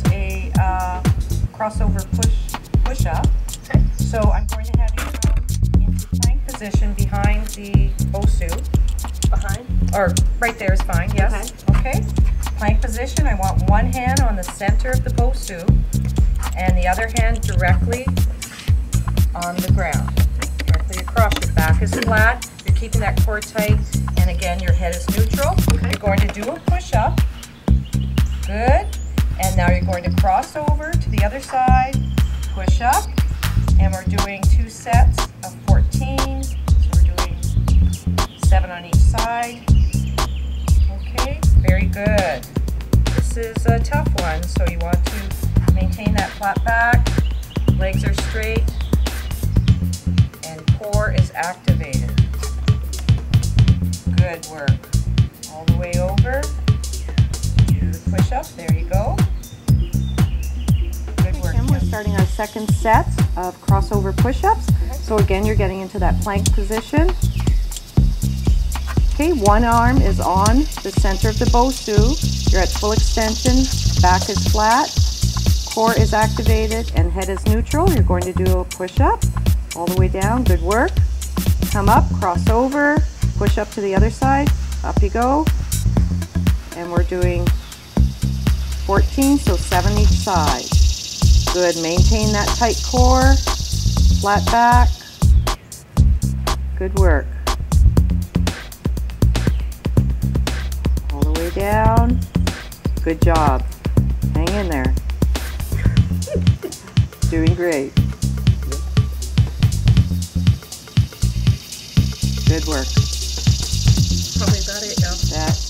a crossover push-up. Okay. So I'm going to have you come into plank position behind the BOSU. Behind? Or right there is fine, yes. Okay. Plank position, I want one hand on the center of the BOSU and the other hand directly on the ground. Directly across. Your back is flat, you're keeping that core tight, and again your head is neutral. Okay. You're going to do a push-up. Good. And now you're going to cross over to the other side, push up, and we're doing 2 sets of 14. So we're doing 7 on each side. Okay, very good. This is a tough one, so you want to maintain that flat back, legs are straight, and core is activated. Good work. All the way over. Do the push up, there you go. Good work. Kim, we're starting our second set of crossover push-ups. So again, you're getting into that plank position. Okay, one arm is on the center of the BOSU. You're at full extension, back is flat, core is activated, and head is neutral. You're going to do a push-up all the way down. Good work. Come up, cross over, push up to the other side. Up you go. And we're doing 14, so 7 each side. Good. Maintain that tight core, flat back. Good work. All the way down. Good job. Hang in there. Doing great. Good work. Probably about it, yeah. That's